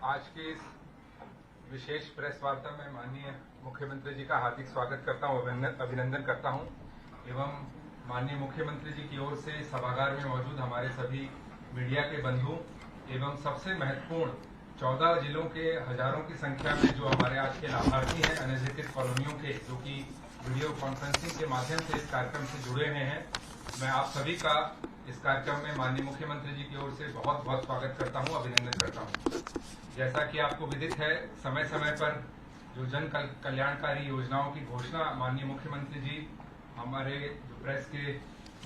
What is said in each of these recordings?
आज के इस विशेष प्रेस वार्ता में माननीय मुख्यमंत्री जी का हार्दिक स्वागत करता हूं, अभिनंदन करता हूं एवं माननीय मुख्यमंत्री जी की ओर से सभागार में मौजूद हमारे सभी मीडिया के बंधु एवं सबसे महत्वपूर्ण 14 जिलों के हजारों की संख्या में जो हमारे आज के लाभार्थी हैं अनधिकृत कॉलोनियों के, जो कि वीडियो कॉन्फ्रेंसिंग के माध्यम से इस कार्यक्रम से जुड़े हुए हैं, मैं आप सभी का इस कार्यक्रम में माननीय मुख्यमंत्री जी की ओर से बहुत बहुत स्वागत करता हूं, अभिनंदन करता हूं। जैसा कि आपको विदित है, समय समय पर जो जन कल्याणकारी योजनाओं की घोषणा माननीय मुख्यमंत्री जी हमारे जो प्रेस के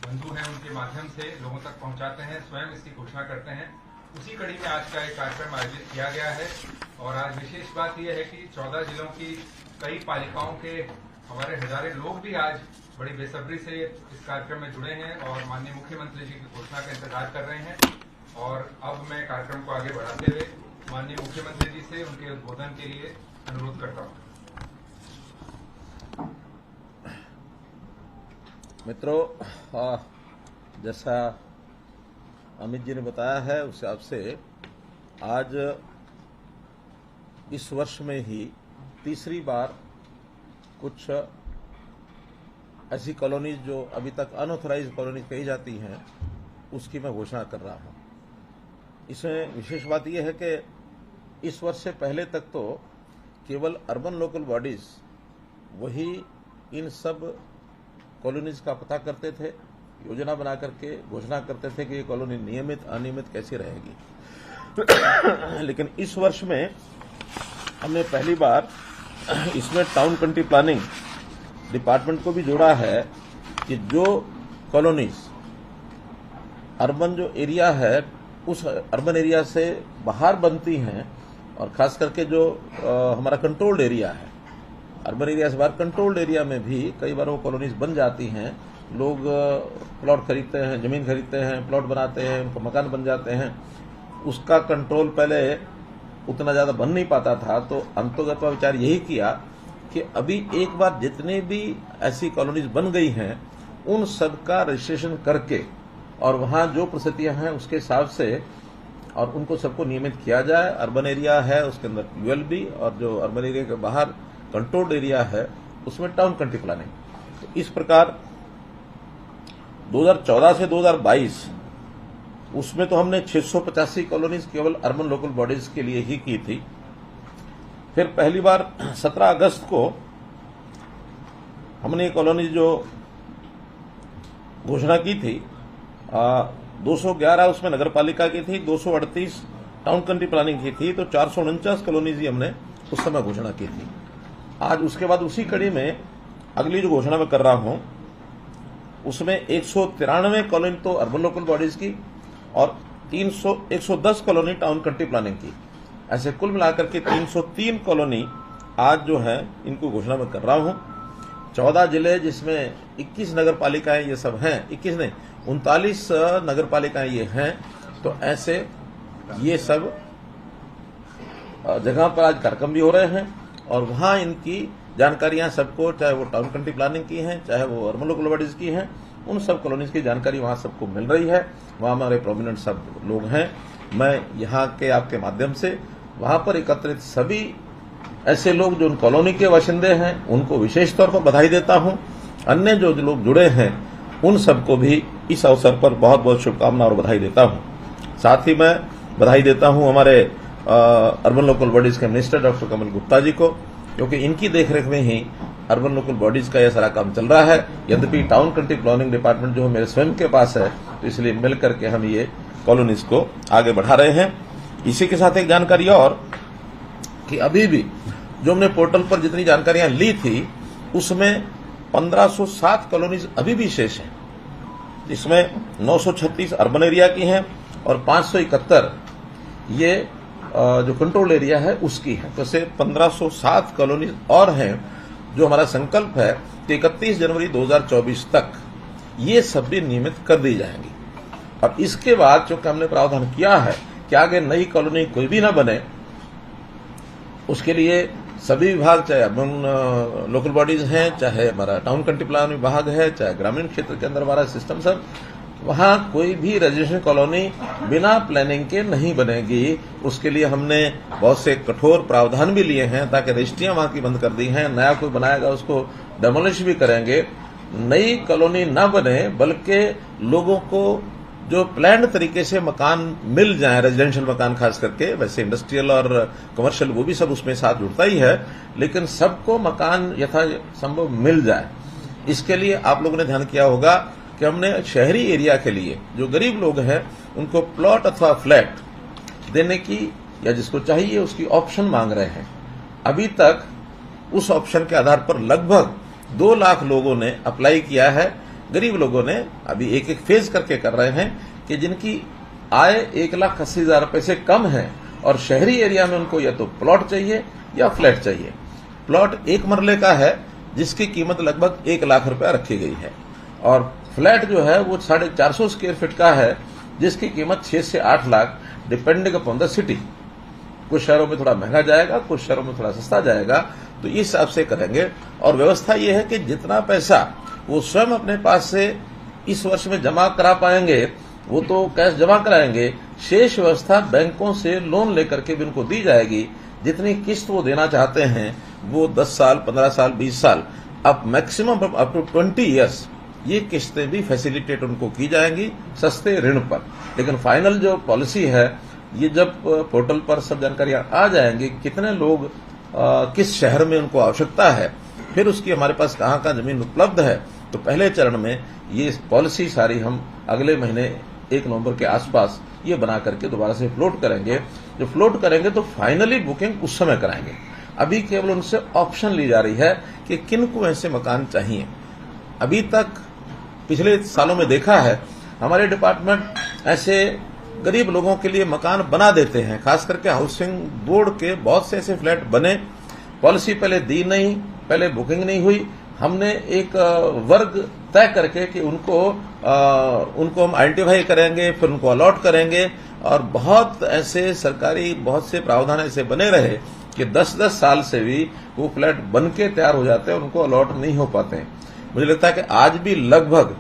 बंधु हैं उनके माध्यम से लोगों तक पहुंचाते हैं, स्वयं इसकी घोषणा करते हैं। उसी कड़ी में आज का एक कार्यक्रम आयोजित किया गया है और आज विशेष बात यह है कि 14 जिलों की कई पालिकाओं के हमारे हजारों लोग भी आज बड़ी बेसब्री से इस कार्यक्रम में जुड़े हैं और माननीय मुख्यमंत्री जी की घोषणा का इंतजार कर रहे हैं। और अब मैं कार्यक्रम को आगे बढ़ाते हुए माननीय मुख्यमंत्री जी से उनके उद्बोधन के लिए अनुरोध करता हूं। मित्रों, जैसा अमित जी ने बताया है उस हिसाब से आज इस वर्ष में ही तीसरी बार कुछ ऐसी कॉलोनीज जो अभी तक अनऑथराइज्ड कॉलोनीज कही जाती हैं उसकी मैं घोषणा कर रहा हूं। इसमें विशेष बात यह है कि इस वर्ष से पहले तक तो केवल अर्बन लोकल बॉडीज वही इन सब कॉलोनीज का पता करते थे, योजना बना करके घोषणा करते थे कि ये कॉलोनी नियमित अनियमित कैसी रहेगी। लेकिन इस वर्ष में हमने पहली बार इसमें टाउन कंट्री प्लानिंग डिपार्टमेंट को भी जोड़ा है कि जो कॉलोनीज अर्बन जो एरिया है उस अर्बन एरिया से बाहर बनती हैं और खास करके जो हमारा कंट्रोल्ड एरिया है, अर्बन एरिया से बाहर कंट्रोल्ड एरिया में भी कई बार वो कॉलोनीज बन जाती हैं। लोग प्लॉट खरीदते हैं, जमीन खरीदते हैं, प्लॉट बनाते हैं, उनको मकान बन जाते हैं। उसका कंट्रोल पहले उतना ज्यादा बन नहीं पाता था, तो अंतोगत विचार यही किया कि अभी एक बार जितने भी ऐसी कॉलोनीज बन गई हैं उन सब का रजिस्ट्रेशन करके और वहां जो परिस्थितियां हैं उसके हिसाब से और उनको सबको नियमित किया जाए। अर्बन एरिया है उसके अंदर यूएलबी और जो अर्बन एरिया के बाहर कंट्रोल्ड एरिया है उसमें टाउन कंट्री प्लानिंग। तो इस प्रकार 2014 से 2022 उसमें तो हमने 685 कॉलोनीज केवल अर्बन लोकल बॉडीज के लिए ही की थी। फिर पहली बार 17 अगस्त को हमने कॉलोनी जो घोषणा की थी 211 उसमें नगर पालिका की थी, 238 टाउन कंट्री प्लानिंग की थी, तो 449 कॉलोनीज ही हमने उस समय घोषणा की थी। आज उसके बाद उसी कड़ी में अगली जो घोषणा मैं कर रहा हूं उसमें 193 कॉलोनी तो अर्बन लोकल बॉडीज की और 110 कॉलोनी टाउन कंट्री प्लानिंग की, ऐसे कुल मिलाकर के 303 कॉलोनी आज जो है इनको घोषणा में कर रहा हूं। 14 जिले जिसमें 21 नगर पालिकाएं ये सब हैं, 21 नहीं 39 नगर पालिकाएं ये हैं। तो ऐसे ये सब जगह पर आज कार्यक्रम भी हो रहे हैं और वहां इनकी जानकारियां सबको, चाहे वो टाउन कंट्री प्लानिंग की हैं चाहे वो अर्बन लोकल बॉडीज की हैं, उन सब कॉलोनीज की जानकारी वहां सबको मिल रही है। वहां हमारे प्रोमिनेंट सब लोग हैं। मैं यहाँ के आपके माध्यम से वहां पर एकत्रित सभी ऐसे लोग जो उन कॉलोनी के बाशिंदे हैं उनको विशेष तौर पर बधाई देता हूं। अन्य जो लोग जुड़े हैं उन सबको भी इस अवसर पर बहुत बहुत शुभकामना और बधाई देता हूं। साथ ही मैं बधाई देता हूं हमारे अर्बन लोकल बॉडीज के मिनिस्टर डॉक्टर कमल गुप्ता जी को, क्योंकि इनकी देखरेख में ही अर्बन लोकल बॉडीज का यह सारा काम चल रहा है। यद्यपि टाउन कंट्री प्लानिंग डिपार्टमेंट जो मेरे स्वयं के पास है, तो इसलिए मिलकर के हम ये कॉलोनीज को आगे बढ़ा रहे हैं। इसी के साथ एक जानकारी और कि अभी भी जो हमने पोर्टल पर जितनी जानकारियां ली थी उसमें 1507 कॉलोनीज अभी भी शेष हैं, जिसमें 936 अर्बन एरिया की हैं और 571 ये जो कंट्रोल एरिया है उसकी है। तो से 1507 कॉलोनीज और हैं जो हमारा संकल्प है कि 31 जनवरी 2024 तक ये सब भी नियमित कर दी जाएंगी। और इसके बाद चूंकि हमने प्रावधान किया है कि आगे नई कॉलोनी कोई भी ना बने, उसके लिए सभी विभाग, चाहे अर्बन लोकल बॉडीज हैं, चाहे हमारा टाउन कंट्री प्लान विभाग है, चाहे ग्रामीण क्षेत्र के अंदर हमारा सिस्टम सब वहां कोई भी रेजिडेंशियल कॉलोनी बिना प्लानिंग के नहीं बनेगी। उसके लिए हमने बहुत से कठोर प्रावधान भी लिए हैं ताकि रजिस्ट्रियां वहां की बंद कर दी हैं। नया कोई बनाएगा उसको डेमोलिश भी करेंगे। नई कॉलोनी न बने बल्कि लोगों को जो प्लान्ड तरीके से मकान मिल जाए, रेजिडेंशियल मकान खास करके, वैसे इंडस्ट्रियल और कमर्शियल वो भी सब उसमें साथ जुड़ता ही है, लेकिन सबको मकान यथासंभव मिल जाए। इसके लिए आप लोगों ने ध्यान किया होगा कि हमने शहरी एरिया के लिए जो गरीब लोग हैं उनको प्लॉट अथवा फ्लैट देने की या जिसको चाहिए उसकी ऑप्शन मांग रहे हैं। अभी तक उस ऑप्शन के आधार पर लगभग 2 लाख लोगों ने अप्लाई किया है। गरीब लोगों ने अभी एक एक फेज करके कर रहे हैं कि जिनकी आय 1,80,000 रुपए से कम है और शहरी एरिया में उनको या तो प्लॉट चाहिए या फ्लैट चाहिए। प्लॉट 1 मरले का है जिसकी कीमत लगभग 1 लाख रुपया रखी गई है और फ्लैट जो है वो 450 स्क्वायर फीट का है जिसकी कीमत 6 से 8 lakh depending upon the city. कुछ शहरों में थोड़ा महंगा जाएगा, कुछ शहरों में थोड़ा सस्ता जाएगा, तो इस हिसाब से करेंगे। और व्यवस्था ये है कि जितना पैसा वो स्वयं अपने पास से इस वर्ष में जमा करा पाएंगे वो तो कैश जमा कराएंगे, शेष व्यवस्था बैंकों से लोन लेकर के भी उनको दी जाएगी। जितनी किस्त वो देना चाहते हैं वो 10 साल, 15 साल, 20 साल, अब मैक्सिमम अप टू 20 ईयर्स ये किस्तें भी फैसिलिटेट उनको की जाएंगी सस्ते ऋण पर। लेकिन फाइनल जो पॉलिसी है ये जब पोर्टल पर सब जानकारियां आ जाएंगी, कितने लोग किस शहर में उनको आवश्यकता है, फिर उसकी हमारे पास कहाँ कहाँ जमीन उपलब्ध है, तो पहले चरण में ये पॉलिसी सारी हम अगले महीने 1 नवंबर के आसपास ये बना करके दोबारा से फ्लोट करेंगे। जो फ्लोट करेंगे तो फाइनली बुकिंग उस समय कराएंगे। अभी केवल उनसे ऑप्शन ली जा रही है कि किन को ऐसे मकान चाहिए। अभी तक पिछले सालों में देखा है हमारे डिपार्टमेंट ऐसे गरीब लोगों के लिए मकान बना देते हैं, खास करके हाउसिंग बोर्ड के बहुत से ऐसे फ्लैट बने, पॉलिसी पहले दी नहीं, पहले बुकिंग नहीं हुई। हमने एक वर्ग तय करके कि उनको हम आइडेंटिफाई करेंगे, फिर उनको अलॉट करेंगे और बहुत ऐसे सरकारी बहुत से प्रावधान ऐसे बने रहे कि 10-10 साल से भी वो फ्लैट बन के तैयार हो जाते हैं, उनको अलॉट नहीं हो पाते हैं। मुझे लगता है कि आज भी लगभग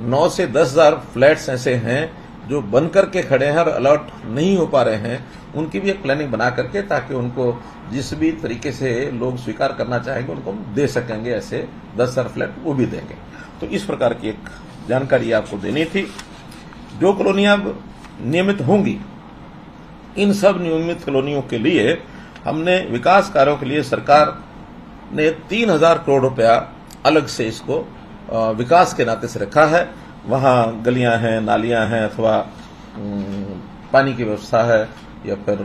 9 से 10,000 फ्लैट्स ऐसे हैं जो बन करके खड़े हैं और अलॉट नहीं हो पा रहे हैं। उनकी भी एक प्लानिंग बना करके ताकि उनको जिस भी तरीके से लोग स्वीकार करना चाहेंगे उनको हम दे सकेंगे, ऐसे 10,000 फ्लैट वो भी देंगे। तो इस प्रकार की एक जानकारी आपको देनी थी। जो कॉलोनियां नियमित होंगी, इन सब नियमित कॉलोनियों के लिए हमने विकास कार्यों के लिए सरकार ने 3,000 करोड़ रुपया अलग से इसको विकास के नाते से रखा है। वहां गलियां हैं, नालियां हैं, अथवा पानी की व्यवस्था है या फिर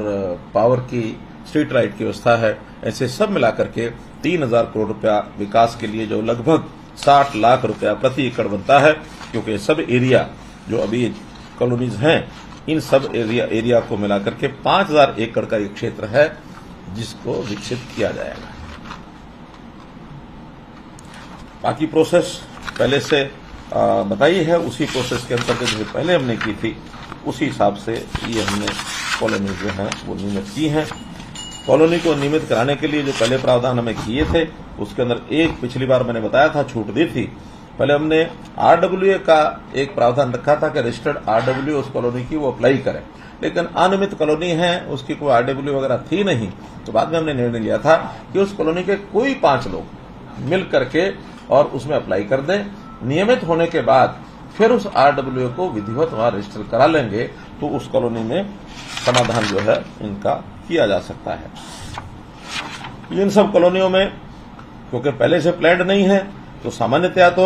पावर की, स्ट्रीट लाइट की व्यवस्था है, ऐसे सब मिलाकर के 3,000 करोड़ रुपया विकास के लिए, जो लगभग 60 लाख रुपया प्रति एकड़ बनता है। क्योंकि सब एरिया जो अभी कॉलोनीज हैं, इन सब एरिया को मिलाकर के 5,000 एकड़ का ये क्षेत्र है जिसको विकसित किया जाएगा। बाकी प्रोसेस पहले से बताई है, उसी प्रोसेस के अंतर्गत जो पहले हमने की थी उसी हिसाब से ये हमने कॉलोनी जो है वो नियमित की है। कॉलोनी को नियमित कराने के लिए जो पहले प्रावधान हमें किए थे उसके अंदर एक पिछली बार मैंने बताया था, छूट दी थी। पहले हमने आरडब्ल्यूए का एक प्रावधान रखा था कि रजिस्टर्ड आरडब्ल्यूए उस कॉलोनी की वो अप्लाई करें, लेकिन अनियमित कॉलोनी है, उसकी कोई आरडब्ल्यूए वगैरह थी नहीं। तो बाद में हमने निर्णय लिया था कि उस कॉलोनी के कोई 5 लोग मिल करके और उसमें अप्लाई कर दें। नियमित होने के बाद फिर उस आरडब्ल्यूए को विधिवत वहां रजिस्टर करा लेंगे तो उस कॉलोनी में समाधान जो है इनका किया जा सकता है। इन सब कॉलोनियों में क्योंकि पहले से प्लान्ड नहीं है तो सामान्यतया तो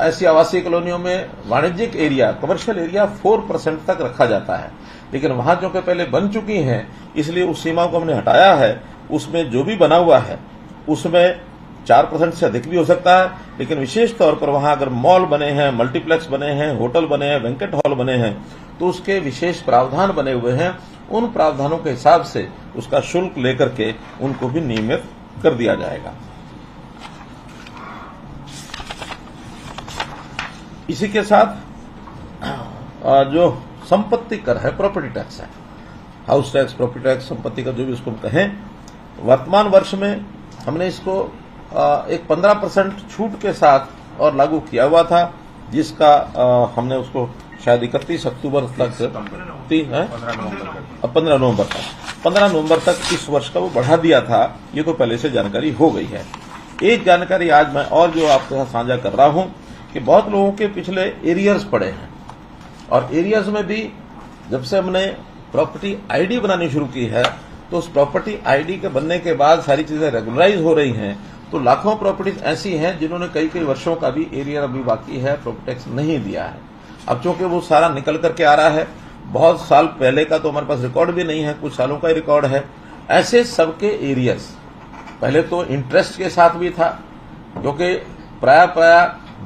ऐसी आवासीय कॉलोनियों में वाणिज्यिक एरिया, कमर्शियल एरिया 4% तक रखा जाता है, लेकिन वहां जो कि पहले बन चुकी हैं इसलिए उस सीमा को हमने हटाया है। उसमें जो भी बना हुआ है उसमें 4% से अधिक भी हो सकता है, लेकिन विशेष तौर पर वहां अगर मॉल बने हैं, मल्टीप्लेक्स बने हैं, होटल बने हैं, बैंक्वेट हॉल बने हैं तो उसके विशेष प्रावधान बने हुए हैं। उन प्रावधानों के हिसाब से उसका शुल्क लेकर के उनको भी नियमित कर दिया जाएगा। इसी के साथ जो संपत्ति कर है, प्रॉपर्टी टैक्स है, हाउस टैक्स, प्रॉपर्टी टैक्स, संपत्ति कर जो भी उसको कहें, वर्तमान वर्ष में हमने इसको एक 15% छूट के साथ और लागू किया हुआ था। जिसका हमने उसको शायद 31 अक्टूबर तक 15 नवंबर तक इस वर्ष का वो बढ़ा दिया था। ये तो पहले से जानकारी हो गई है। एक जानकारी आज मैं और जो आपके साथ साझा कर रहा हूं कि बहुत लोगों के पिछले एरियर्स पड़े हैं, और एरियर्स में भी जब से हमने प्रॉपर्टी आईडी बनानी शुरू की है तो उस प्रॉपर्टी आईडी के बनने के बाद सारी चीजें रेगुलराइज हो रही हैं। तो लाखों प्रॉपर्टीज ऐसी हैं जिन्होंने कई वर्षों का भी एरियर अभी बाकी है, प्रॉपर्टी टैक्स नहीं दिया है। अब चूंकि वो सारा निकल करके आ रहा है, बहुत साल पहले का तो हमारे पास रिकॉर्ड भी नहीं है, कुछ सालों का ही रिकॉर्ड है। ऐसे सबके एरियर्स पहले तो इंटरेस्ट के साथ भी था, क्योंकि प्राय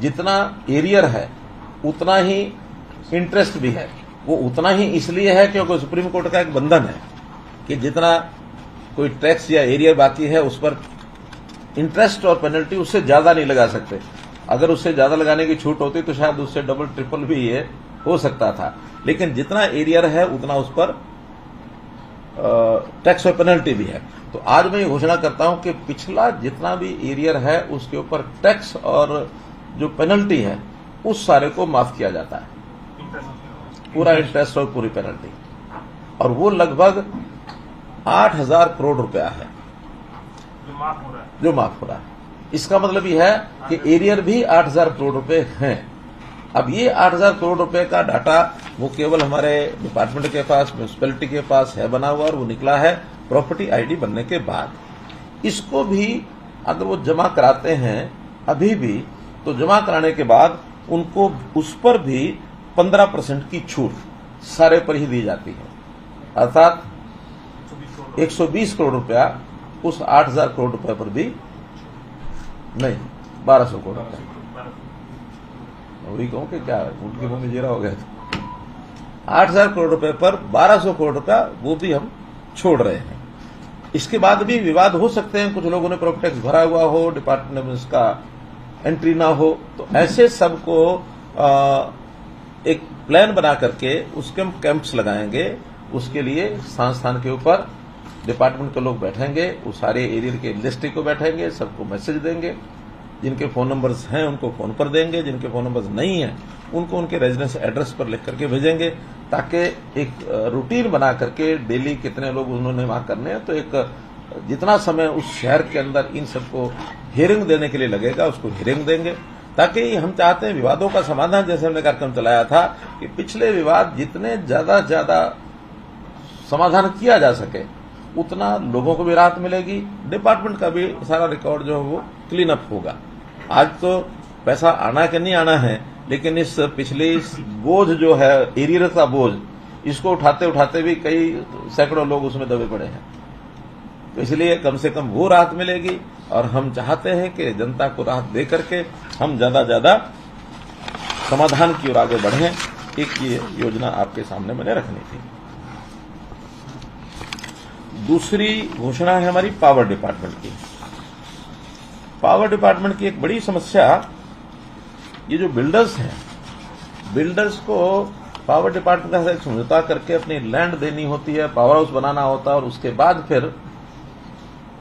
जितना एरियर है उतना ही इंटरेस्ट भी है। वो उतना ही इसलिए है क्योंकि सुप्रीम कोर्ट का एक बंधन है कि जितना कोई टैक्स या एरियर बाकी है उस पर इंटरेस्ट और पेनल्टी उससे ज्यादा नहीं लगा सकते। अगर उससे ज्यादा लगाने की छूट होती तो शायद उससे डबल ट्रिपल भी ये हो सकता था, लेकिन जितना एरियर है उतना उस पर टैक्स और पेनल्टी भी है। तो आज मैं ये घोषणा करता हूं कि पिछला जितना भी एरियर है उसके ऊपर टैक्स और जो पेनल्टी है उस सारे को माफ किया जाता है, पूरा इंटरेस्ट और पूरी पेनल्टी, और वो लगभग 8,000 करोड़ रुपया है जो माफ हो रहा है। इसका मतलब यह है कि एरियर भी 8,000 करोड़ रुपए हैं। अब ये 8,000 करोड़ रुपए का डाटा वो केवल हमारे डिपार्टमेंट के पास, म्यूनिसिपैलिटी के पास है बना हुआ, और वो निकला है प्रॉपर्टी आईडी बनने के बाद। इसको भी अगर वो जमा कराते हैं अभी भी, तो जमा कराने के बाद उनको उस पर भी 15% की छूट सारे पर ही दी जाती है, अर्थात 120 करोड़ रुपया उस 8,000 करोड़ रुपए पर भी नहीं, 1,200 करोड़ रुपया। वही कहूं कि क्या उनके मुंह में जीरा हो गया था। 8,000 करोड़ रुपए पर 1,200 करोड़ रुपया वो भी हम छोड़ रहे हैं। इसके बाद भी विवाद हो सकते हैं, कुछ लोगों ने प्रॉपर्टी टैक्स भरा हुआ हो, डिपार्टमेंट में उसका एंट्री ना हो, तो ऐसे सबको एक प्लान बना करके उसके हम कैंप्स लगाएंगे। उसके लिए स्थान के ऊपर डिपार्टमेंट के लोग बैठेंगे, उस सारे एरिया के लिस्ट को बैठेंगे, सबको मैसेज देंगे। जिनके फोन नंबर्स हैं उनको फोन पर देंगे, जिनके फोन नंबर्स नहीं हैं उनको उनके रेजिडेंस एड्रेस पर लिख करके भेजेंगे, ताकि एक रूटीन बना करके डेली कितने लोग उन्होंने वहां करने हैं, तो एक जितना समय उस शहर के अंदर इन सबको हियरिंग देने के लिए लगेगा उसको हियरिंग देंगे, ताकि हम चाहते हैं विवादों का समाधान, जैसे हमने कार्यक्रम चलाया था कि पिछले विवाद जितने ज्यादा समाधान किया जा सके उतना लोगों को भी राहत मिलेगी, डिपार्टमेंट का भी सारा रिकॉर्ड जो है वो क्लीन अप होगा। आज तो पैसा आना कि नहीं आना है, लेकिन इस पिछले बोझ जो है एरियर का बोझ, इसको उठाते उठाते भी कई सैकड़ों लोग उसमें दबे पड़े हैं। तो इसलिए कम से कम वो राहत मिलेगी, और हम चाहते हैं कि जनता को राहत दे करके हम ज्यादा समाधान की ओर आगे बढ़ें। एक ये योजना आपके सामने मैंने रखनी थी। दूसरी घोषणा है हमारी पावर डिपार्टमेंट की। पावर डिपार्टमेंट की एक बड़ी समस्या, ये जो बिल्डर्स हैं, बिल्डर्स को पावर डिपार्टमेंट का एक समझौता करके अपनी लैंड देनी होती है, पावर हाउस बनाना होता है, और उसके बाद फिर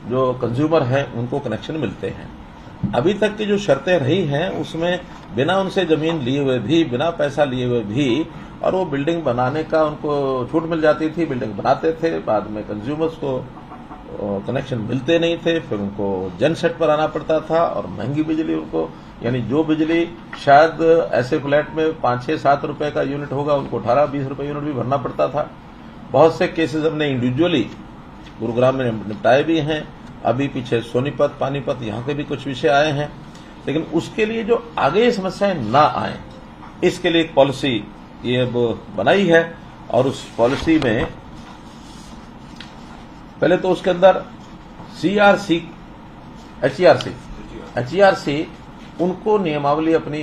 जो कंज्यूमर हैं उनको कनेक्शन मिलते हैं। अभी तक की जो शर्तें रही हैं उसमें बिना उनसे जमीन लिए हुए भी, बिना पैसा लिए हुए भी, और वो बिल्डिंग बनाने का उनको छूट मिल जाती थी, बिल्डिंग बनाते थे, बाद में कंज्यूमर्स को कनेक्शन मिलते नहीं थे, फिर उनको जनसेट पर आना पड़ता था, और महंगी बिजली उनको, यानी जो बिजली शायद ऐसे फ्लैट में 5, 6, 7 रुपए का यूनिट होगा उनको 18-20 रुपए यूनिट भी भरना पड़ता था। बहुत से केसेस हमने इंडिविजुअली गुरुग्राम में निपटाए भी हैं, अभी पीछे सोनीपत, पानीपत, यहाँ के भी कुछ विषय आए हैं। लेकिन उसके लिए जो आगे समस्याएं ना आए, इसके लिए एक पॉलिसी ये अब बनाई है, और उस पॉलिसी में पहले तो उसके अंदर CRC, HERC उनको नियमावली अपनी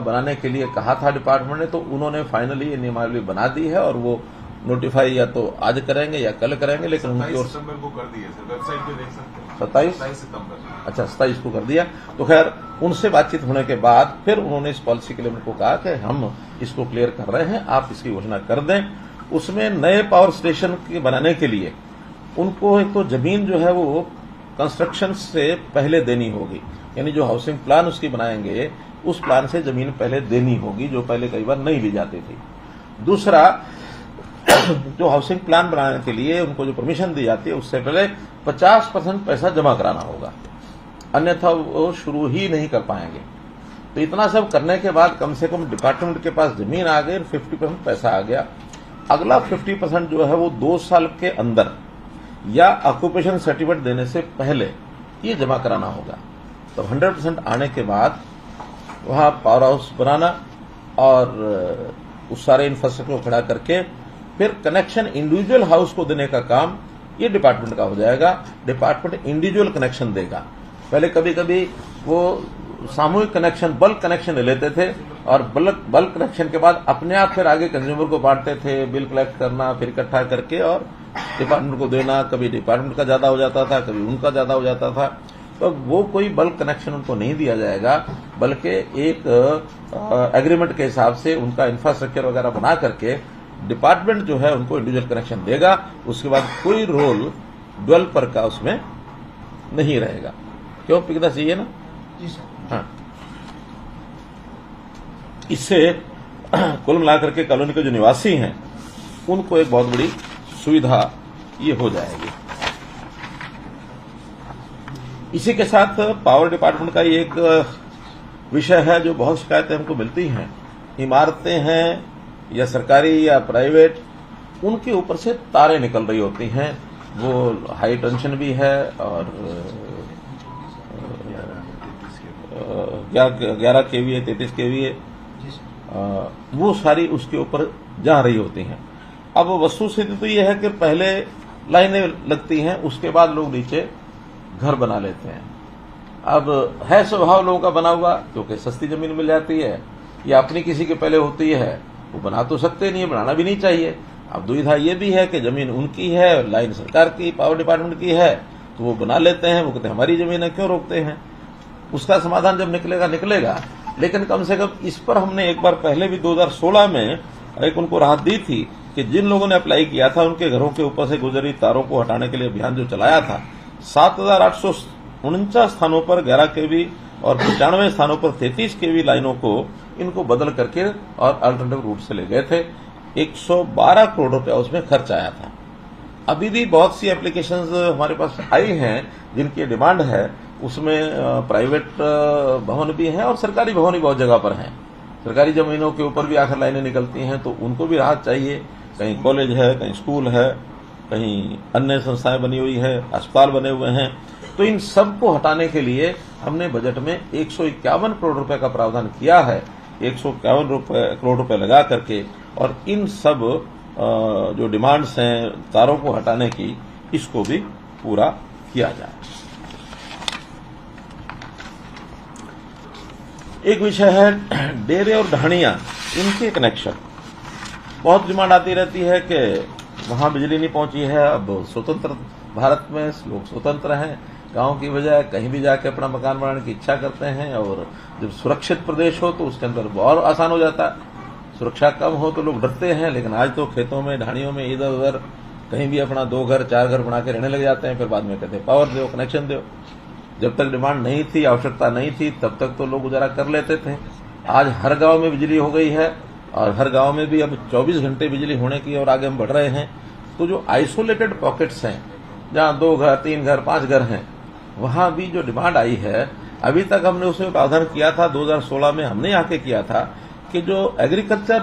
बनाने के लिए कहा था डिपार्टमेंट ने, तो उन्होंने फाइनली ये नियमावली बना दी है, और वो नोटिफाई या तो आज करेंगे या कल करेंगे, लेकिन उनकी ओर 27 सितंबर को कर दिया सर, वेबसाइट पे देख सकते हैं। 27 सितंबर, अच्छा 27 को कर दिया। तो खैर उनसे बातचीत होने के बाद फिर उन्होंने इस पॉलिसी के लिए उनको कहा कि हम इसको क्लियर कर रहे हैं, आप इसकी घोषणा कर दें। उसमें नए पावर स्टेशन के बनाने के लिए उनको एक तो जमीन जो है वो कंस्ट्रक्शन से पहले देनी होगी, यानी जो हाउसिंग प्लान उसकी बनाएंगे उस प्लान से जमीन पहले देनी होगी, जो पहले कई बार नहीं ली जाती थी। दूसरा, जो हाउसिंग प्लान बनाने के लिए उनको जो परमिशन दी जाती है उससे पहले 50% पैसा जमा कराना होगा, अन्यथा वो शुरू ही नहीं कर पाएंगे। तो इतना सब करने के बाद कम से कम डिपार्टमेंट के पास जमीन आ गई, 50% पैसा आ गया। अगला 50% जो है वो 2 साल के अंदर या ऑक्यूपेशन सर्टिफिकेट देने से पहले ये जमा कराना होगा। तो 100% आने के बाद वहां पावर हाउस बनाना और उस सारे इंफ्रास्ट्रक्चर को खड़ा करके फिर कनेक्शन इंडिविजुअल हाउस को देने का काम ये डिपार्टमेंट का हो जाएगा। डिपार्टमेंट इंडिविजुअल कनेक्शन देगा। पहले कभी कभी वो सामूहिक कनेक्शन, बल्क कनेक्शन ले लेते थे और बल्क कनेक्शन के बाद अपने आप फिर आगे कंज्यूमर को बांटते थे, बिल कलेक्ट करना, फिर इकट्ठा करके और डिपार्टमेंट को देना। कभी डिपार्टमेंट का ज्यादा हो जाता था, कभी उनका ज्यादा हो जाता था। तो वो कोई बल्क कनेक्शन उनको नहीं दिया जाएगा, बल्कि एक एग्रीमेंट के हिसाब से उनका इंफ्रास्ट्रक्चर वगैरह बना करके डिपार्टमेंट जो है उनको इंडिविजुअल कनेक्शन देगा। उसके बाद कोई रोल डेवलपर का उसमें नहीं रहेगा। क्यों पिकदा चाहिए ना? जी सर। हाँ, इससे कुल मिलाकर के कॉलोनी के जो निवासी हैं उनको एक बहुत बड़ी सुविधा ये हो जाएगी। इसी के साथ पावर डिपार्टमेंट का ये एक विषय है जो बहुत शिकायतें हमको मिलती हैं। इमारतें हैं या सरकारी या प्राइवेट, उनके ऊपर से तारें निकल रही होती हैं। वो हाई टेंशन भी है और 11 केवीए, 33 केवीए, वो सारी उसके ऊपर जा रही होती हैं। अब वस्तुस्थिति तो ये है कि पहले लाइनें लगती हैं, उसके बाद लोग नीचे घर बना लेते हैं। अब है स्वभाव लोगों का बना हुआ, क्योंकि सस्ती जमीन मिल जाती है या अपनी किसी के पहले होती है, वो बना तो सकते नहीं है, बनाना भी नहीं चाहिए। अब दुविधा ये भी है कि जमीन उनकी है, लाइन सरकार की, पावर डिपार्टमेंट की है, तो वो बना लेते हैं। वो कहते हैं हमारी जमीन है, क्यों रोकते हैं? उसका समाधान जब निकलेगा। लेकिन कम से कम इस पर हमने एक बार पहले भी 2016 में एक उनको राहत दी थी कि जिन लोगों ने अप्लाई किया था उनके घरों के ऊपर से गुजरी तारों को हटाने के लिए अभियान जो चलाया था, 7,849 स्थानों पर 11 केवी और 95 स्थानों पर 33 केवी लाइनों को इनको बदल करके और अल्टरनेटिव रूट से ले गए थे। 112 करोड़ रुपया उसमें खर्च आया था। अभी भी बहुत सी एप्लीकेशंस हमारे पास आई हैं जिनकी डिमांड है। उसमें प्राइवेट भवन भी हैं और सरकारी भवन भी बहुत जगह पर हैं। सरकारी जमीनों के ऊपर भी आखिर लाइनें निकलती हैं, तो उनको भी राहत चाहिए। कहीं कॉलेज है, कहीं स्कूल है, कहीं अन्य संस्थाएं बनी हुई है, अस्पताल बने हुए हैं। तो इन सब को हटाने के लिए हमने बजट में 151 करोड़ रुपए का प्रावधान किया है। 151 करोड़ रुपए लगा करके और इन सब जो डिमांड्स हैं तारों को हटाने की, इसको भी पूरा किया जाए। एक विषय है डेरे और ढाणियां, इनके कनेक्शन। बहुत डिमांड आती रहती है कि वहां बिजली नहीं पहुंची है। अब स्वतंत्र भारत में लोग स्वतंत्र हैं, गांव की बजाय कहीं भी जाके अपना मकान बनाने की इच्छा करते हैं। और जब सुरक्षित प्रदेश हो तो उसके अंदर बहुत आसान हो जाता है। सुरक्षा कम हो तो लोग डरते हैं, लेकिन आज तो खेतों में, ढाणियों में, इधर उधर कहीं भी अपना 2 घर 4 घर बना के रहने लग जाते हैं। फिर बाद में कहते हैं पावर दो, कनेक्शन दो। जब तक डिमांड नहीं थी, आवश्यकता नहीं थी, तब तक तो लोग गुजारा कर लेते थे। आज हर गांव में बिजली हो गई है और हर गांव में भी अब 24 घंटे बिजली होने की और आगे हम बढ़ रहे हैं। तो जो आइसोलेटेड पॉकेट्स हैं, जहां 2 घर, 3 घर, 5 घर हैं, वहां भी जो डिमांड आई है, अभी तक हमने उसमें प्रावधान किया था। 2016 में हमने आके किया था कि जो एग्रीकल्चर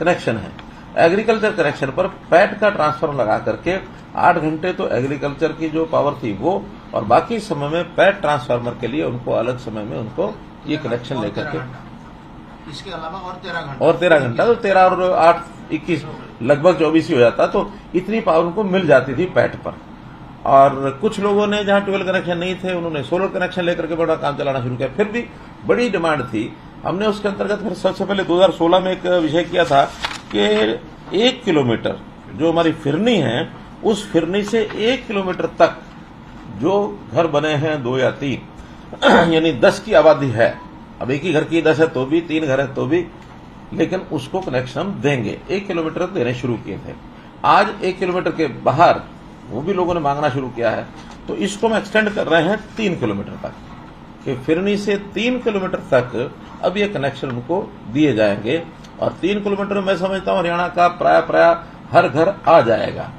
कनेक्शन है, एग्रीकल्चर कनेक्शन पर पैट का ट्रांसफर लगा करके 8 घंटे तो एग्रीकल्चर की जो पावर थी वो, और बाकी समय में पैट ट्रांसफार्मर के लिए उनको अलग समय में उनको ये कनेक्शन लेकर के, इसके अलावा और 13 घंटा तो 13 और 8 21 लगभग 24 ही हो जाता। तो इतनी पावर उनको मिल जाती थी पैट पर। और कुछ लोगों ने जहां ट्वेल्व कनेक्शन नहीं थे, उन्होंने सोलर कनेक्शन लेकर के बड़ा काम चलाना शुरू किया। फिर भी बड़ी डिमांड थी। हमने उसके अंतर्गत फिर सबसे पहले 2016 में एक विषय किया था कि 1 किलोमीटर जो हमारी फिरनी है, उस फिरनी से 1 किलोमीटर तक जो घर बने हैं 2 या 3 यानी 10 की आबादी है, अब एक ही घर की 10 है तो भी, 3 घर है तो भी, लेकिन उसको कनेक्शन हम देंगे। 1 किलोमीटर देने शुरू किए थे। आज 1 किलोमीटर के बाहर वो भी लोगों ने मांगना शुरू किया है, तो इसको हम एक्सटेंड कर रहे हैं 3 किलोमीटर तक। कि फिरनी से 3 किलोमीटर तक अब ये कनेक्शन उनको दिए जाएंगे और 3 किलोमीटर मैं समझता हूं हरियाणा का प्राय हर घर आ जाएगा।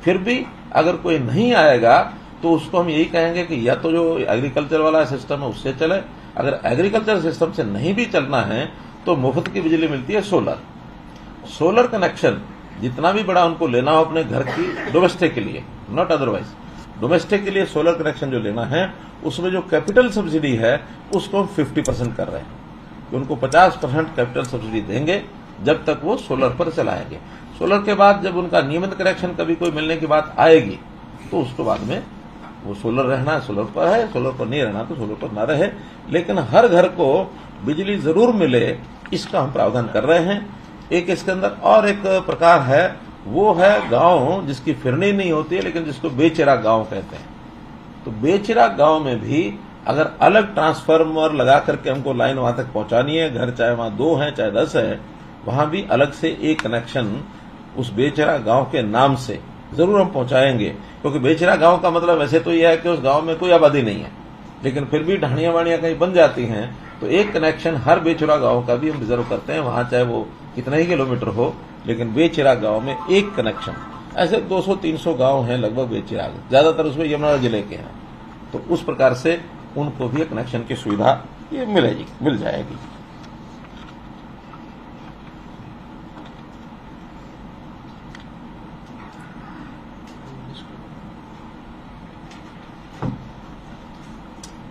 फिर भी अगर कोई नहीं आएगा तो उसको हम यही कहेंगे कि या तो जो एग्रीकल्चर वाला सिस्टम है उससे चले, अगर एग्रीकल्चर सिस्टम से नहीं भी चलना है तो मुफ्त की बिजली मिलती है सोलर कनेक्शन जितना भी बड़ा उनको लेना हो अपने घर की डोमेस्टिक के लिए, नॉट अदरवाइज, डोमेस्टिक के लिए सोलर कनेक्शन जो लेना है उसमें जो कैपिटल सब्सिडी है उसको हम 50% कर रहे हैं कि उनको 50% कैपिटल सब्सिडी देंगे जब तक वो सोलर पर चलाएंगे। सोलर के बाद जब उनका नियमित कनेक्शन कभी कोई मिलने की बात आएगी तो उसके बाद में वो सोलर रहना सोलर पर है, सोलर पर नहीं रहना तो सोलर पर ना रहे, लेकिन हर घर को बिजली जरूर मिले इसका हम प्रावधान कर रहे हैं। एक इसके अंदर और एक प्रकार है, वो है गांव जिसकी फिरनी नहीं होती है लेकिन जिसको बेचिरा गांव कहते हैं। तो बेचिरा गांव में भी अगर अलग ट्रांसफार्मर लगा करके हमको लाइन वहां तक पहुंचानी है, घर चाहे वहां 2 है चाहे 10 है, वहां भी अलग से एक कनेक्शन उस बेचिरा गांव के नाम से जरूर हम पहुंचाएंगे, क्योंकि बेचिरा गांव का मतलब वैसे तो यह है कि उस गांव में कोई आबादी नहीं है, लेकिन फिर भी ढाणियां वाणियां कहीं बन जाती हैं तो एक कनेक्शन हर बेचिरा गांव का भी हम रिजर्व करते हैं, वहां चाहे वो कितना ही किलोमीटर हो, लेकिन बेचिरा गांव में एक कनेक्शन। ऐसे 200-300 गांव हैं लगभग बेचिरा, ज्यादातर उसमें यमुनानगर जिले के हैं, तो उस प्रकार से उनको भी कनेक्शन की सुविधा ये मिल जाएगी।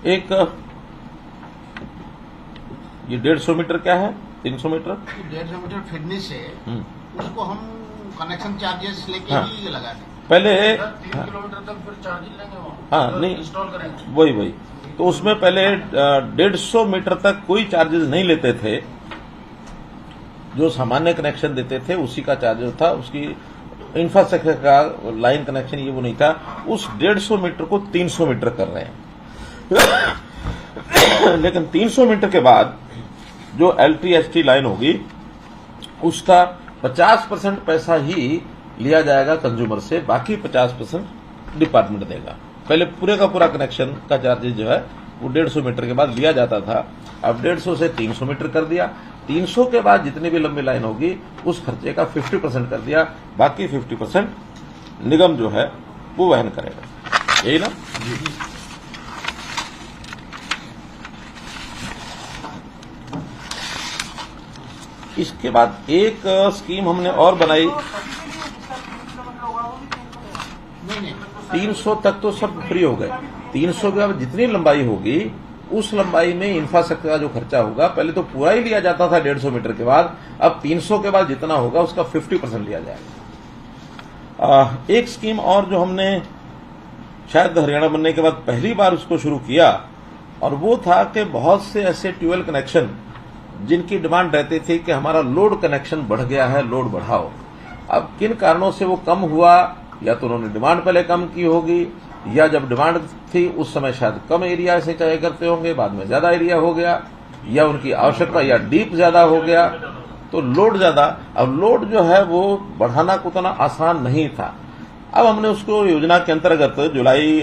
एक ये 150 मीटर क्या है, 300 मीटर, 150 मीटर फिरनी से उसको हम कनेक्शन चार्जेस लेके हाँ। ही लगा दें। पहले 3 किलोमीटर तक फिर चार्जेस लेंगे वहाँ, हाँ नहीं इंस्टॉल करेंगे वही तो उसमें पहले 150 मीटर तक कोई चार्जेस नहीं लेते थे, जो सामान्य कनेक्शन देते थे उसी का चार्जेस था, उसकी इंफ्रास्ट्रक्चर का लाइन कनेक्शन ये वो नहीं था। उस 150 मीटर को 300 मीटर कर रहे हैं लेकिन 300 मीटर के बाद जो LT-HT लाइन होगी उसका 50% पैसा ही लिया जाएगा कंज्यूमर से, बाकी 50% डिपार्टमेंट देगा। पहले पूरे का पूरा कनेक्शन का चार्जेस जो है वो 150 मीटर के बाद लिया जाता था, अब 150 से 300 मीटर कर दिया। 300 के बाद जितनी भी लंबी लाइन होगी उस खर्चे का 50% कर दिया, बाकी 50% निगम जो है वो वहन करेगा, यही ना। इसके बाद एक स्कीम हमने और बनाई, 300 तक तो सब फ्री हो गए, 300 के बाद जितनी लंबाई होगी उस लंबाई में इंफ्रास्ट्रक्चर का जो खर्चा होगा, पहले तो पूरा ही लिया जाता था 150 मीटर के बाद, अब 300 के बाद जितना होगा उसका 50% लिया जाएगा। एक स्कीम और जो हमने शायद हरियाणा बनने के बाद पहली बार उसको शुरू किया, और वो था कि बहुत से ऐसे ट्यूबवेल कनेक्शन जिनकी डिमांड रहती थी कि हमारा लोड कनेक्शन बढ़ गया है, लोड बढ़ाओ। अब किन कारणों से वो कम हुआ, या तो उन्होंने डिमांड पहले कम की होगी, या जब डिमांड थी उस समय शायद कम एरिया से चाहे करते होंगे, बाद में ज्यादा एरिया हो गया, या उनकी आवश्यकता या डीप ज्यादा हो गया तो लोड ज्यादा। अब लोड जो है वो बढ़ाना उतना आसान नहीं था। अब हमने उसको योजना के अंतर्गत जुलाई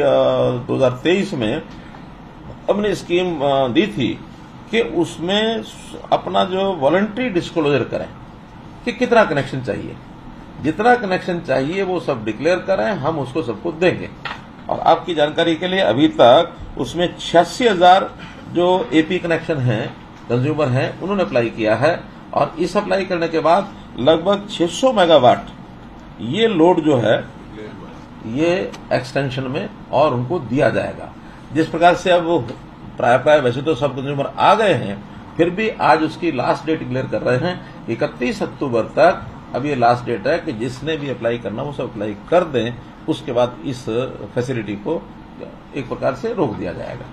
2023 में हमने स्कीम दी थी कि उसमें अपना जो वॉलंटरी डिस्क्लोजर करें कि कितना कनेक्शन चाहिए, जितना कनेक्शन चाहिए वो सब डिक्लेयर करें, हम उसको सबको देंगे। और आपकी जानकारी के लिए अभी तक उसमें 86,000 जो एपी कनेक्शन हैं, कंज्यूमर हैं, उन्होंने अप्लाई किया है, और इस अप्लाई करने के बाद लगभग 600 मेगावाट ये लोड जो है ये एक्सटेंशन में और उनको दिया जाएगा। जिस प्रकार से अब प्राय वैसे तो सब कंज्यूमर आ गए हैं, फिर भी आज उसकी लास्ट डेट डिक्लेयर कर रहे हैं, 31 अक्टूबर तक अब ये लास्ट डेट है कि जिसने भी अप्लाई करना वो सब अप्लाई कर दें, उसके बाद इस फैसिलिटी को एक प्रकार से रोक दिया जाएगा।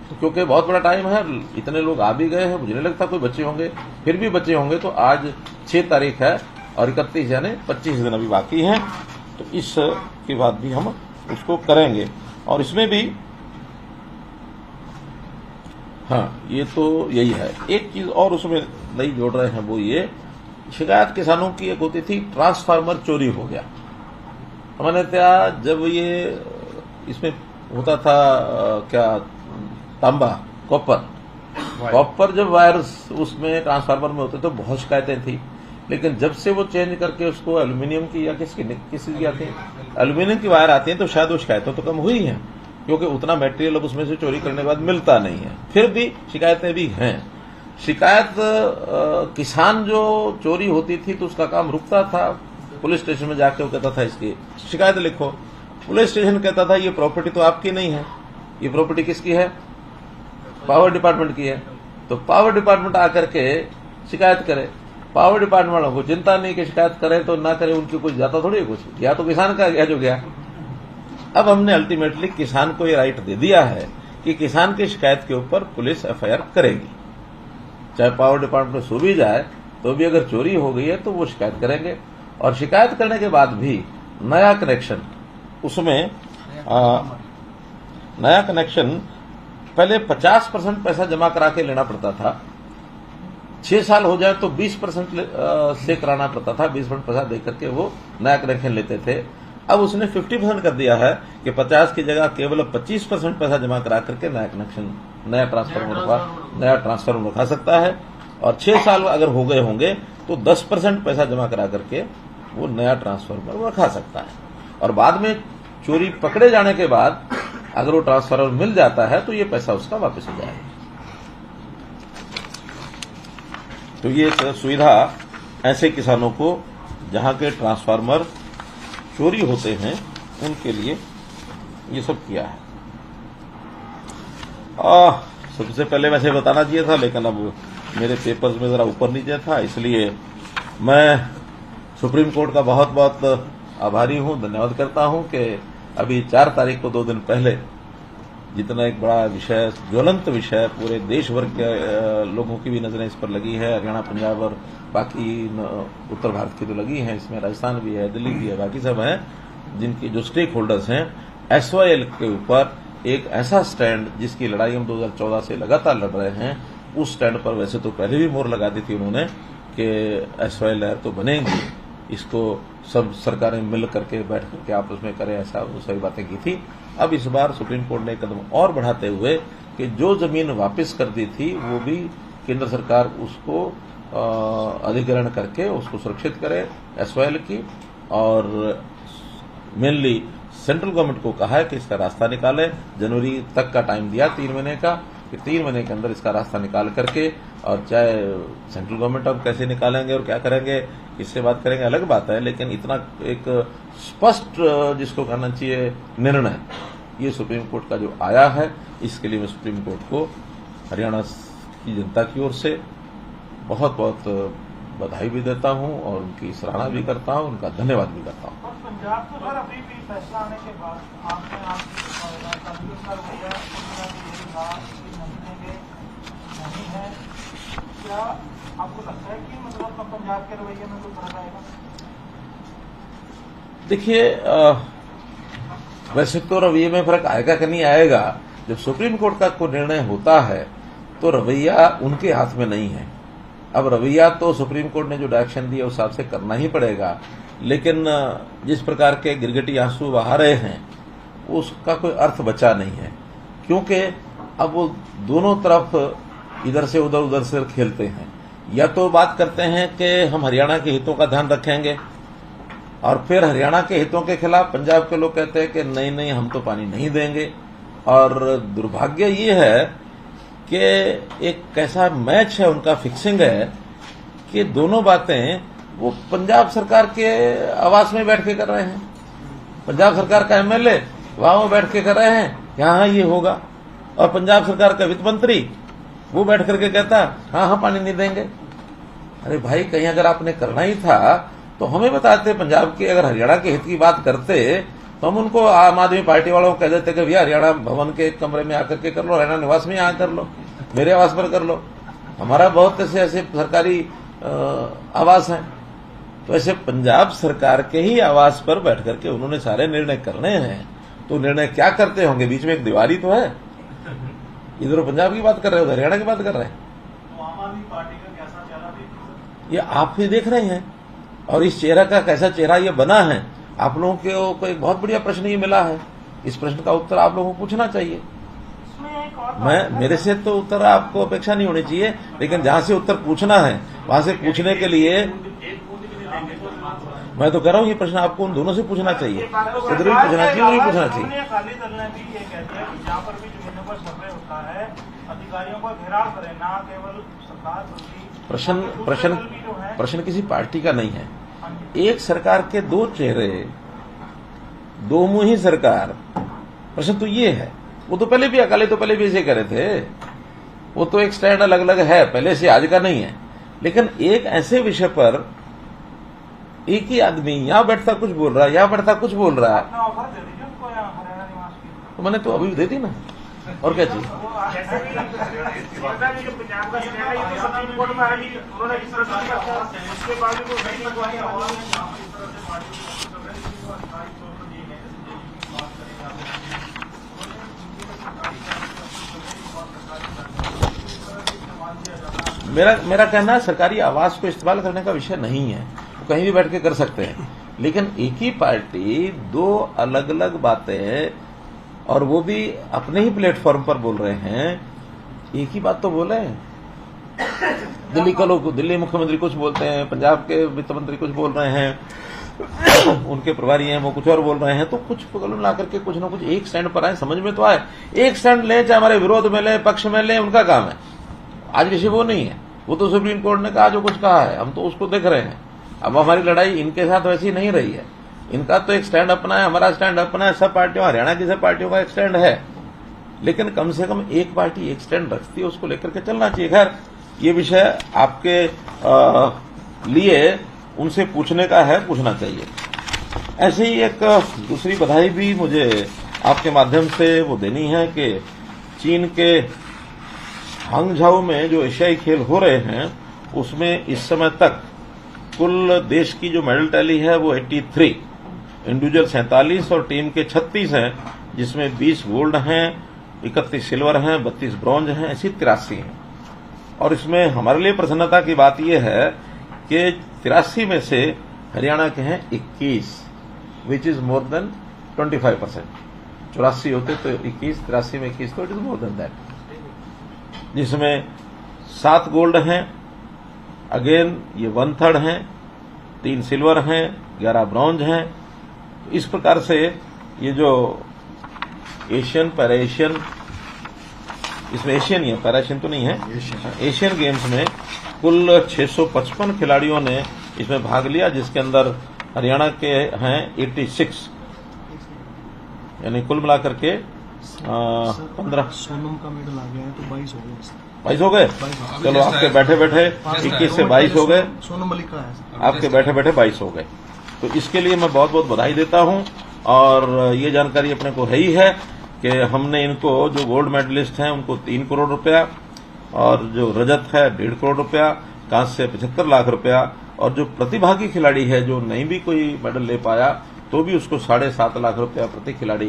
तो क्योंकि बहुत बड़ा टाइम है, इतने लोग आ भी गए हैं, मुझे नहीं लगता कोई बच्चे होंगे, फिर भी बच्चे होंगे तो आज 6 तारीख है और 31 यानी 25 दिन अभी बाकी हैं, तो इसके बाद भी हम उसको करेंगे। और इसमें भी हाँ, ये तो यही है। एक चीज और उसमें नई जोड़ रहे हैं, वो ये शिकायत किसानों की एक होती थी, ट्रांसफार्मर चोरी हो गया। सामान्यतः जब ये इसमें होता था क्या तांबा, कॉपर जब वायर उसमें ट्रांसफार्मर में होते तो बहुत शिकायतें थी, लेकिन जब से वो चेंज करके उसको एल्यूमिनियम की या किस चीज की आती है, एल्यूमिनियम की वायर आती है, तो शायद वो शिकायतें तो कम हुई हैं, क्योंकि उतना मटेरियल अब उसमें से चोरी करने के बाद मिलता नहीं है। फिर भी शिकायतें भी हैं। शिकायत किसान जो चोरी होती थी तो उसका काम रुकता था, पुलिस स्टेशन में जाके वो कहता था इसकी शिकायत लिखो। पुलिस स्टेशन कहता था ये प्रॉपर्टी तो आपकी नहीं है, ये प्रॉपर्टी किसकी है, पावर डिपार्टमेंट की है। तो पावर डिपार्टमेंट आकर के शिकायत करे। पावर डिपार्टमेंट वालों को चिंता नहीं कि शिकायत करे तो ना करे, उनकी कुछ जाता थोड़ी कुछ, या तो किसान का गया जो गया। अब हमने अल्टीमेटली किसान को ये राइट दे दिया है कि किसान की शिकायत के ऊपर पुलिस एफआईआर करेगी, चाहे पावर डिपार्टमेंट सो भी जाए तो भी अगर चोरी हो गई है तो वो शिकायत करेंगे। और शिकायत करने के बाद भी नया कनेक्शन, उसमें नया कनेक्शन पहले 50% पैसा जमा करा के लेना पड़ता था, 6 साल हो जाए तो 20% से कराना पड़ता था, 20% पैसा दे करके वो नया कनेक्शन लेते थे। अब उसने 50% कर दिया है कि 50 की जगह केवल 25% पैसा जमा करा करके नया कनेक्शन, नया ट्रांसफार्मर रखा सकता है। और 6 साल अगर हो गए होंगे तो 10% पैसा जमा करा करके वो नया ट्रांसफार्मर रखा सकता है। और बाद में चोरी पकड़े जाने के बाद अगर वो ट्रांसफार्मर मिल जाता है तो ये पैसा उसका वापस हो जाएगा। तो ये सुविधा ऐसे किसानों को जहां के ट्रांसफार्मर चोरी होते हैं उनके लिए ये सब किया है। सबसे पहले वैसे बताना चाहिए था, लेकिन अब मेरे पेपर्स में जरा ऊपर नीचे था, इसलिए मैं सुप्रीम कोर्ट का बहुत बहुत आभारी हूं, धन्यवाद करता हूं कि अभी 4 तारीख को 2 दिन पहले जितना एक बड़ा विषय, ज्वलंत विषय, पूरे देश भर के लोगों की भी नजरें इस पर लगी है, हरियाणा, पंजाब और बाकी उत्तर भारत की तो लगी हैं, इसमें राजस्थान भी है, दिल्ली भी है, बाकी सब हैं, जिनकी जो स्टेक होल्डर्स हैं, एसवाईएल के ऊपर एक ऐसा स्टैंड जिसकी लड़ाई हम 2014 से लगातार लड़ रहे हैं, उस स्टैंड पर वैसे तो पहले भी मोहर लगा दी थी उन्होंने कि एसवाईएल लहर तो बनेगी, इसको सब सरकारें मिल करके बैठ करके आपस में करें, ऐसा वो सभी बातें की थी। अब इस बार सुप्रीम कोर्ट ने कदम और बढ़ाते हुए कि जो जमीन वापस कर दी थी वो भी केंद्र सरकार उसको अधिग्रहण करके उसको सुरक्षित करे एसवाईएल की, और मेनली सेंट्रल गवर्नमेंट को कहा है कि इसका रास्ता निकाले। जनवरी तक का टाइम दिया 3 महीने का, कि 3 महीने के अंदर इसका रास्ता निकाल करके, और चाहे सेंट्रल गवर्नमेंट अब कैसे निकालेंगे और क्या करेंगे इससे बात करेंगे, अलग बात है, लेकिन इतना एक स्पष्ट जिसको कहना चाहिए निर्णय ये सुप्रीम कोर्ट का जो आया है, इसके लिए मैं सुप्रीम कोर्ट को हरियाणा की जनता की ओर से बहुत बहुत बधाई भी देता हूं और उनकी सराहना भी करता हूं, उनका धन्यवाद भी करता हूं। और पंजाब को सर अभी भी फैसला आने के बाद आपने नहीं है, क्या आपको लगता है कि मतलब पंजाब के रवैये में कोई फर्क आएगा? देखिए, वैसे तो रवैये में फर्क आएगा कि नहीं आएगा, जब सुप्रीम कोर्ट का कोई निर्णय होता है तो रवैया उनके हाथ में नहीं है। अब रवैया तो सुप्रीम कोर्ट ने जो डायरेक्शन दिया उस हिसाब से करना ही पड़ेगा, लेकिन जिस प्रकार के गिरगिटी आंसू बहा रहे हैं उसका कोई अर्थ बचा नहीं है, क्योंकि अब वो दोनों तरफ इधर से उधर से खेलते हैं। या तो बात करते हैं कि हम हरियाणा के हितों का ध्यान रखेंगे, और फिर हरियाणा के हितों के खिलाफ पंजाब के लोग कहते हैं कि नहीं हम तो पानी नहीं देंगे। और दुर्भाग्य ये है कि एक कैसा मैच है उनका, फिक्सिंग है कि दोनों बातें वो पंजाब सरकार के आवास में बैठ के कर रहे हैं। पंजाब सरकार का एमएलए वहां बैठ के कर रहे हैं यहाँ ये होगा, और पंजाब सरकार का वित्त मंत्री वो बैठ करके कहता हाँ पानी नहीं देंगे। अरे भाई, कहीं अगर आपने करना ही था तो हमें बताते पंजाब के, अगर हरियाणा के हित की बात करते तो हम उनको आम आदमी पार्टी वालों को कह देते कि भैया हरियाणा भवन के एक कमरे में आकर के कर लो, हरियाणा निवास में यहाँ कर लो, मेरे आवास पर कर लो, हमारा बहुत ऐसे सरकारी आवास हैं। तो ऐसे पंजाब सरकार के ही आवास पर बैठ करके उन्होंने सारे निर्णय करने हैं। तो निर्णय क्या करते होंगे, बीच में एक दीवारी तो है, इधर पंजाब की बात कर रहे हो, उधर हरियाणा की बात कर रहे हैं। तो आम आदमी पार्टी का कैसा चेहरा देख ये आप ही देख रहे हैं, और इस चेहरा का कैसा चेहरा ये बना है, आप लोगों को एक बहुत बढ़िया प्रश्न ये मिला है। इस प्रश्न का उत्तर आप लोगों को पूछना चाहिए। इसमें में एक और मेरे से तो उत्तर आपको अपेक्षा नहीं होनी चाहिए, लेकिन जहां से उत्तर पूछना है वहां से पूछने के लिए मैं तो कह रहा हूँ ये प्रश्न आपको उन दोनों से पूछना चाहिए, इधर भी पूछना चाहिए, उधर भी पूछना चाहिए। अकाली दल ने भी ये कह दिया कि जहाँ पर भी जमीनों पर सर्वे होता है अधिकारियों का घेराव करें, ना केवल सरकार बल्कि प्रश्न किसी पार्टी का नहीं है। एक सरकार के दो चेहरे, दो मुंही सरकार। प्रश्न तो ये है, वो तो पहले भी अकाली तो पहले भी ऐसे करे थे, वो तो एक स्टैंड अलग अलग है, पहले से आज का नहीं है। लेकिन एक ऐसे विषय पर एक ही आदमी यहां बैठता कुछ बोल रहा है, यहां बैठता कुछ बोल रहा है, ऑफर दे दीजिए उनको यहाँ हरियाणा निवास की। तो मैंने तो अभी दे दी ना, और क्या चाहिए। पंजाब का सुप्रीम कोर्ट में आएगी, उन्होंने इस तरह से उसके बाद मेरा कहना है सरकारी आवास को इस्तेमाल करने का विषय नहीं है, वो कहीं भी बैठ के कर सकते हैं। लेकिन एक ही पार्टी दो अलग अलग बातें, और वो भी अपने ही प्लेटफॉर्म पर बोल रहे हैं, एक ही बात तो बोले। दिल्ली मुख्यमंत्री कुछ बोलते हैं, पंजाब के वित्त मंत्री कुछ बोल रहे हैं, उनके प्रभारी हैं वो कुछ और बोल रहे हैं, तो कुछ कुल मिला करके कुछ ना कुछ एक स्टैंड पर आए, समझ में तो आए। एक स्टैंड लें, चाहे हमारे विरोध में लें, पक्ष में लें, उनका काम है। आज विषय वो नहीं है, वो तो सुप्रीम कोर्ट ने कहा जो कुछ कहा है, हम तो उसको देख रहे हैं। अब हमारी लड़ाई इनके साथ वैसी नहीं रही है, इनका तो एक स्टैंड अपना है, हमारा स्टैंड अपना है, सब पार्टियों, हरियाणा की सब पार्टियों का एक स्टैंड है। लेकिन कम से कम एक पार्टी एक स्टैंड रखती है, उसको लेकर के चलना चाहिए। खैर, ये विषय आपके लिए उनसे पूछने का है, पूछना चाहिए। ऐसे ही एक दूसरी बधाई भी मुझे आपके माध्यम से वो देनी है कि चीन के हांगझाओ में जो एशियाई खेल हो रहे हैं, उसमें इस समय तक कुल देश की जो मेडल टैली है वो 83, इंडिविजुअल 47 और टीम के 36 हैं, जिसमें 20 गोल्ड हैं, 31 सिल्वर हैं, 32 ब्रॉन्ज हैं, ऐसी 83 हैं। और इसमें हमारे लिए प्रसन्नता की बात यह है कि 83 में से हरियाणा के हैं 21, विच इज मोर देन 25%। 84 होते तो 21, 83 में 21, तो it is more than that. जिसमें 7 गोल्ड हैं, अगेन ये 1/3 हैं, 3 सिल्वर हैं, 11 ब्रॉन्ज हैं। इस प्रकार से ये जो एशियन पैरा एशियन, इसमें एशियन ही है, पैरा एशियन तो नहीं है, एशियन गेम्स में कुल 655 खिलाड़ियों ने इसमें भाग लिया, जिसके अंदर हरियाणा के हैं 86, यानी कुल मिलाकर के 15। सोनम का मेडल आ गया है तो 22 हो गए। 22 हो गए, चलो आपके बैठे बैठे 21 से 22 हो गए, सोनम मलिक का है, आपके बैठे बैठे 22 हो गए। तो इसके लिए मैं बहुत बहुत बधाई देता हूं। और ये जानकारी अपने को है ही है कि हमने इनको, जो गोल्ड मेडलिस्ट हैं उनको 3 करोड़ रुपया, और जो रजत है 1.5 करोड़ रुपया, कांस्य 75 लाख रुपया, और जो प्रतिभागी खिलाड़ी है जो नहीं भी कोई मेडल ले पाया तो भी उसको 7.5 लाख रुपया प्रति खिलाड़ी,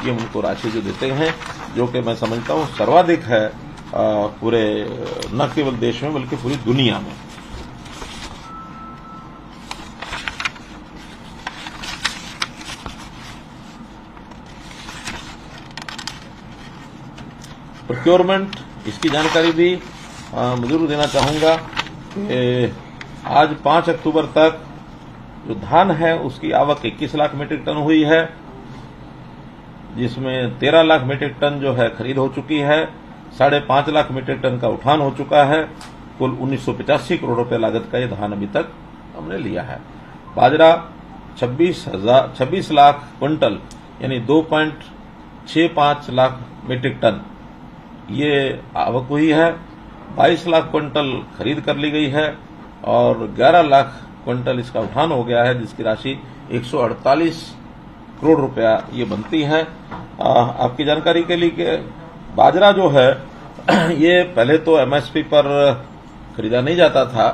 ये उनको राशि जो देते हैं, जो कि मैं समझता हूं सर्वाधिक है पूरे, न केवल देश में बल्कि पूरी दुनिया में। प्रोक्योरमेंट, इसकी जानकारी भी मैं जरूर देना चाहूंगा कि आज 5 अक्टूबर तक जो धान है उसकी आवक 21 लाख मीट्रिक टन हुई है, जिसमें 13 लाख मीट्रिक टन जो है खरीद हो चुकी है, 5.5 लाख मीट्रिक टन का उठान हो चुका है। कुल 1985 करोड़ रुपए लागत का ये धान अभी तक हमने लिया है। बाजरा 26 लाख क्विंटल, यानी 2.65 लाख मीट्रिक टन ये आवक हुई है। 22 लाख क्विंटल खरीद कर ली गई है और 11 लाख क्विंटल इसका उठान हो गया है, जिसकी राशि 148 करोड़ रुपया ये बनती है। आपकी जानकारी के लिए कि बाजरा जो है ये पहले तो एमएसपी पर खरीदा नहीं जाता था,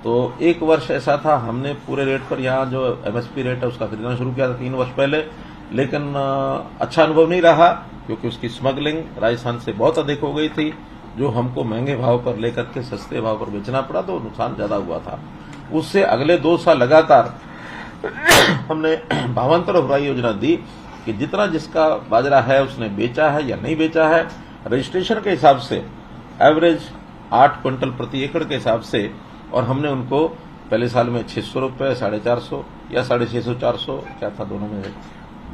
तो एक वर्ष ऐसा था हमने पूरे रेट पर यहाँ जो एमएसपी रेट है उसका खरीदना शुरू किया था 3 वर्ष पहले, लेकिन अच्छा अनुभव नहीं रहा क्योंकि उसकी स्मगलिंग राजस्थान से बहुत अधिक हो गई थी, जो हमको महंगे भाव पर लेकर के सस्ते भाव पर बेचना पड़ा, तो नुकसान ज्यादा हुआ था। उससे अगले 2 साल लगातार हमने भावांतर उभराई योजना दी कि जितना जिसका बाजरा है उसने बेचा है या नहीं बेचा है, रजिस्ट्रेशन के हिसाब से एवरेज 8 क्विंटल प्रति एकड़ के हिसाब से, और हमने उनको पहले साल में 600 रुपये, 450 या 650, 400 क्या था दोनों में,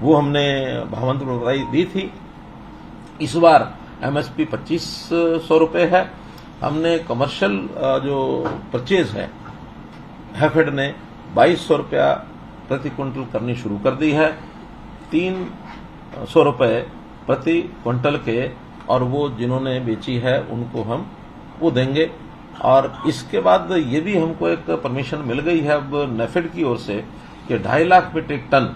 वो हमने भावांतर प्रणाली दी थी। इस बार एमएसपी 2500 रुपये है। हमने कमर्शियल जो परचेज है हैफेड ने 2200 रुपया प्रति क्विंटल करनी शुरू कर दी है, 300 रुपये प्रति क्विंटल के, और वो जिन्होंने बेची है उनको हम वो देंगे। और इसके बाद ये भी हमको एक परमिशन मिल गई है अब नेफेड की ओर से कि 2.5 लाख मीट्रिक टन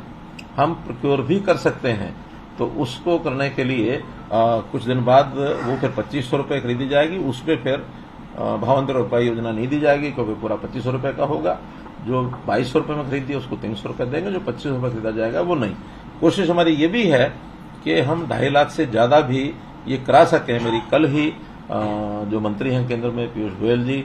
हम प्रोक्योर भी कर सकते हैं। तो उसको करने के लिए कुछ दिन बाद वो फिर 2500 रुपये खरीदी जाएगी, उसमें फिर भावांतर रुपये योजना नहीं दी जाएगी क्योंकि पूरा 2500 रुपये का होगा। जो 2200 रुपये में खरीदी है उसको 300 रुपये देंगे, जो 2500 रुपये खरीदा जाएगा वो नहीं। कोशिश हमारी ये भी है कि हम 2.5 लाख से ज्यादा भी ये करा सकें। मेरी कल ही जो मंत्री हैं केंद्र में पीयूष गोयल जी,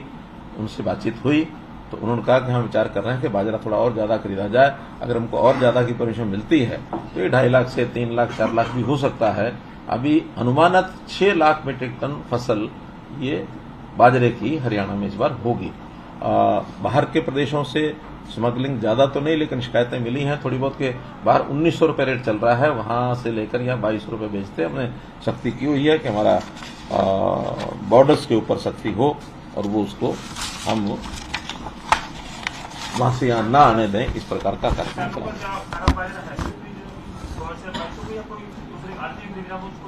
उनसे बातचीत हुई तो उन्होंने कहा कि हम विचार कर रहे हैं कि बाजरा थोड़ा और ज्यादा खरीदा जाए। अगर हमको और ज्यादा की परमिशन मिलती है तो ये 2.5 लाख से 3 लाख 4 लाख भी हो सकता है। अभी अनुमानत 6 लाख मीट्रिक टन फसल ये बाजरे की हरियाणा में इस बार होगी। बाहर के प्रदेशों से स्मगलिंग ज्यादा तो नहीं, लेकिन शिकायतें मिली हैं थोड़ी बहुत के बाहर 1900 रुपये रेट चल रहा है, वहां से लेकर यहाँ 2200 रुपये बेचते हैं। हमने सख्ती की हुई है कि हमारा बॉर्डर्स के ऊपर सख्ती हो और वो उसको हम वहां से यहाँ ना आने दें, इस प्रकार का कार्यक्रम चला।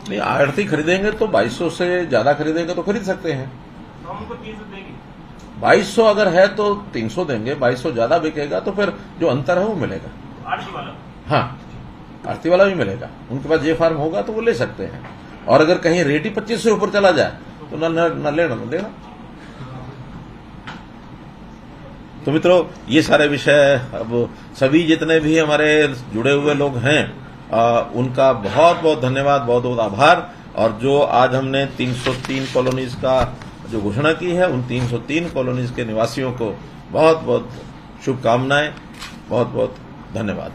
नहीं, आढ़ती खरीदेंगे तो 2200 से ज्यादा खरीदेंगे तो खरीद सकते हैं। 2200 अगर है तो 300 देंगे, 2200 ज्यादा बिकेगा तो फिर जो अंतर है वो मिलेगा। हाँ, आढ़ती वाला भी मिलेगा, उनके पास जे फार्म होगा तो वो ले सकते हैं। और अगर कहीं रेट ही 25 से ऊपर चला जाए तो न लेना न देना। तो मित्रों, ये सारे विषय अब सभी जितने भी हमारे जुड़े हुए लोग हैं उनका बहुत बहुत धन्यवाद, बहुत बहुत आभार। और जो आज हमने 303 कॉलोनीज का जो घोषणा की है, उन 303 कॉलोनीज के निवासियों को बहुत बहुत शुभकामनाएं, बहुत बहुत धन्यवाद।